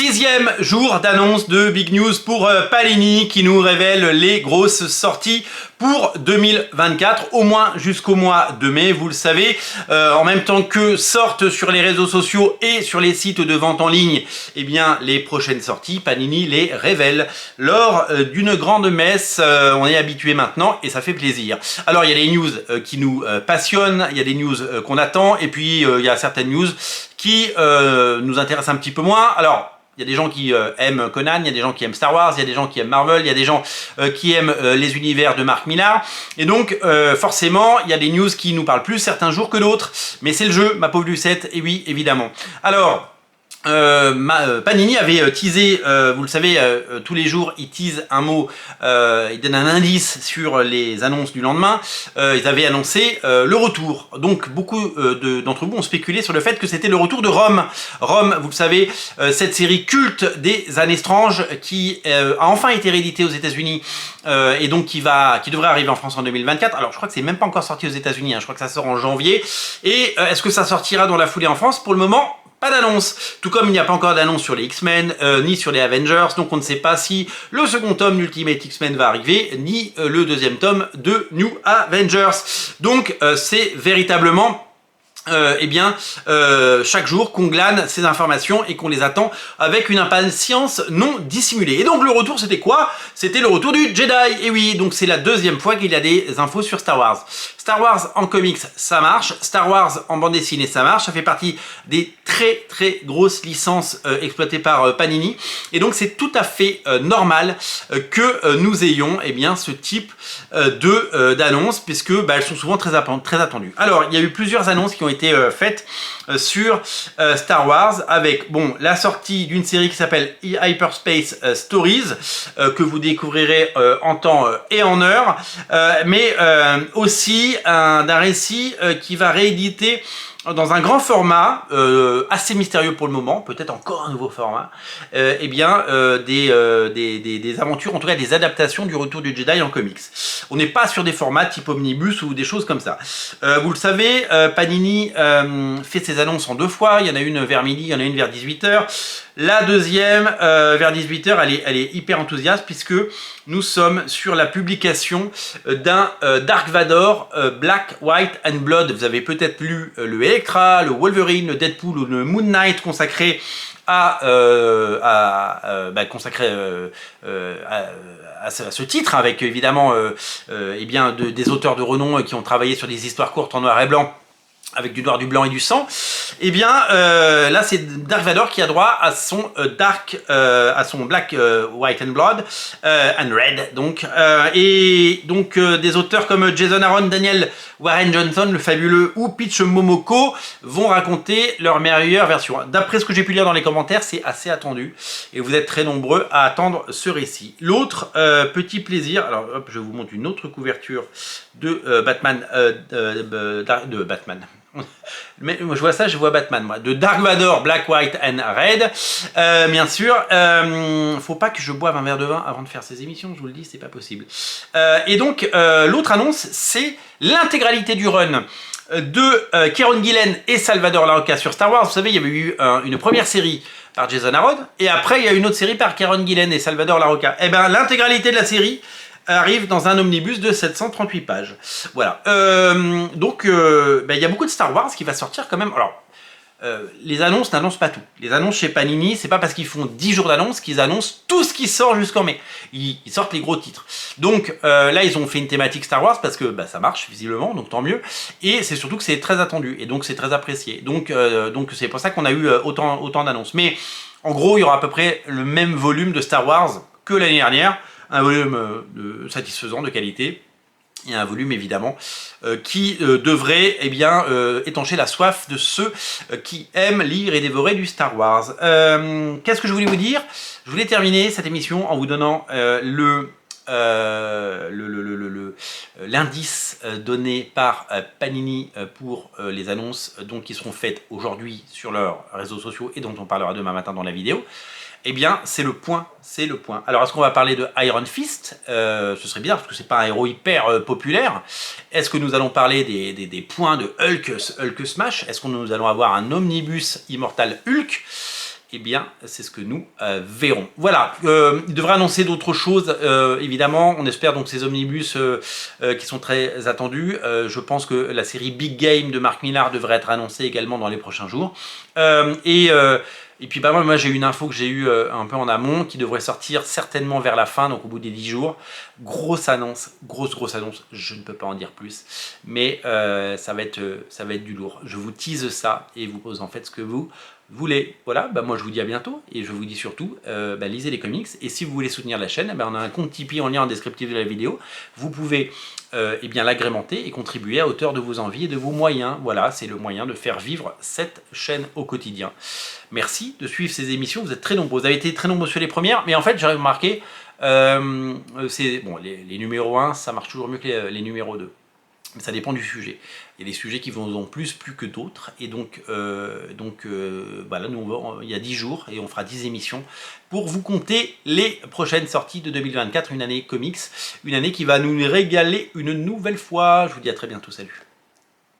10e jour d'annonce de Big News pour Panini qui nous révèle les grosses sorties pour 2024, au moins jusqu'au mois de mai, vous le savez, en même temps que sortent sur les réseaux sociaux et sur les sites de vente en ligne, eh bien les prochaines sorties, Panini les révèle lors d'une grande messe, on est habitué maintenant et ça fait plaisir. Alors il y a des news qui nous passionnent, il y a des news qu'on attend et puis il y a certaines news qui nous intéressent un petit peu moins. Alors, il y a des gens qui aiment Conan, il y a des gens qui aiment Star Wars, il y a des gens qui aiment Marvel, il y a des gens qui aiment les univers de Mark Millar. Et donc, forcément, il y a des news qui nous parlent plus certains jours que d'autres. Mais c'est le jeu, ma pauvre Lucette, et oui, évidemment. Alors... Panini avait teasé, vous le savez, tous les jours il tease un mot, il donne un indice sur les annonces du lendemain. Ils avaient annoncé le retour. Donc beaucoup d'entre vous ont spéculé sur le fait que c'était le retour de Rome. Rome, vous le savez, cette série culte des années stranges qui a enfin été rééditée aux États-Unis et donc qui devrait arriver en France en 2024. Alors je crois que c'est même pas encore sorti aux États-Unis, hein. Je crois que ça sort en janvier. Et est-ce que ça sortira dans la foulée en France? Pour le moment, pas d'annonce, tout comme il n'y a pas encore d'annonce sur les X-Men, ni sur les Avengers, donc on ne sait pas si le second tome d'Ultimate X-Men va arriver, ni le deuxième tome de New Avengers. Donc c'est véritablement... chaque jour qu'on glane ces informations et qu'on les attend avec une impatience non dissimulée. Et donc le retour c'était quoi? C'était le retour du Jedi, et oui, donc c'est la deuxième fois qu'il y a des infos sur Star Wars. Star Wars en comics, ça marche. Star Wars en bande dessinée, ça marche. Ça fait partie des très très grosses licences exploitées par Panini. Et donc c'est tout à fait normal que nous ayons ce type d'annonces, puisque elles sont souvent très attendues. Alors il y a eu plusieurs annonces qui ont été faites sur Star Wars avec la sortie d'une série qui s'appelle Hyperspace Stories que vous découvrirez en temps et en heure, mais aussi d'un récit qui va rééditer dans un grand format, assez mystérieux pour le moment, peut-être encore un nouveau format, des aventures, en tout cas des adaptations du Retour du Jedi en comics. On n'est pas sur des formats type omnibus ou des choses comme ça. Vous le savez, Panini fait ses annonces en deux fois, il y en a une vers midi, il y en a une vers 18h. La deuxième, vers 18h, elle est hyper enthousiaste puisque nous sommes sur la publication d'un Dark Vador Black, White and Blood. Vous avez peut-être lu le Elektra, le Wolverine, le Deadpool ou le Moon Knight consacré à ce titre, avec évidemment des auteurs de renom qui ont travaillé sur des histoires courtes en noir et blanc, avec du noir, du blanc et du sang. Là c'est Dark Vador qui a droit à son Black, White and Blood and Red, des auteurs comme Jason Aaron, Daniel Warren Johnson, le fabuleux, ou Pitch Momoko vont raconter leur meilleure version. D'après ce que j'ai pu lire dans les commentaires, c'est assez attendu et vous êtes très nombreux à attendre ce récit. L'autre petit plaisir, alors hop, je vous montre une autre couverture de Batman, mais moi je vois ça, je vois Batman, moi. De Dark Vador, Black, White and Red. Bien sûr, faut pas que je boive un verre de vin avant de faire ces émissions, je vous le dis, c'est pas possible. L'autre annonce, c'est l'intégralité du run de Kieron Gillen et Salvador Larroca sur Star Wars. Vous savez, il y avait eu une première série par Jason Aaron, et après il y a une autre série par Kieron Gillen et Salvador Larroca. Et bien l'intégralité de la série arrive dans un omnibus de 738 pages. Voilà. Il y a beaucoup de Star Wars qui va sortir quand même. Alors, les annonces n'annoncent pas tout. Les annonces chez Panini, c'est pas parce qu'ils font 10 jours d'annonces qu'ils annoncent tout ce qui sort jusqu'en mai. Ils sortent les gros titres. Donc là, ils ont fait une thématique Star Wars parce que ça marche visiblement, donc tant mieux. Et c'est surtout que c'est très attendu et donc c'est très apprécié. Donc c'est pour ça qu'on a eu autant d'annonces. Mais en gros, il y aura à peu près le même volume de Star Wars que l'année dernière. Un volume satisfaisant, de qualité, et un volume évidemment qui devrait étancher la soif de ceux qui aiment lire et dévorer du Star Wars. Qu'est-ce que je voulais vous dire? Je voulais terminer cette émission en vous donnant l'indice donné par Panini pour les annonces qui seront faites aujourd'hui sur leurs réseaux sociaux et dont on parlera demain matin dans la vidéo. Eh bien, c'est le point, c'est le point. Alors, est-ce qu'on va parler de Iron Fist? Ce serait bien, parce que c'est pas un héros hyper populaire. Est-ce que nous allons parler des points de Hulk Smash? Est-ce que nous allons avoir un omnibus Immortal Hulk? eh bien, c'est ce que nous verrons. Voilà, il devrait annoncer d'autres choses, évidemment. On espère donc ces omnibus qui sont très attendus. Je pense que la série Big Game de Mark Millar devrait être annoncée également dans les prochains jours. Et puis bah, moi j'ai une info que j'ai eue un peu en amont qui devrait sortir certainement vers la fin, donc au bout des 10 jours. Grosse annonce, grosse annonce, je ne peux pas en dire plus, mais ça va être du lourd. Je vous tease ça et vous en faites ce que vous voulez. Voilà, bah moi je vous dis à bientôt et je vous dis surtout, lisez les comics. Et si vous voulez soutenir la chaîne, on a un compte Tipeee en lien en descriptif de la vidéo. Vous pouvez l'agrémenter et contribuer à hauteur de vos envies et de vos moyens. Voilà, c'est le moyen de faire vivre cette chaîne au quotidien. Merci de suivre ces émissions, vous êtes très nombreux. Vous avez été très nombreux sur les premières, mais en fait j'ai remarqué, les numéros 1, ça marche toujours mieux que les numéros 2. Mais ça dépend du sujet. Il y a des sujets qui vont en plus que d'autres. Et donc, là, nous, il y a 10 jours et on fera 10 émissions pour vous compter les prochaines sorties de 2024. Une année comics, une année qui va nous régaler une nouvelle fois. Je vous dis à très bientôt. Salut.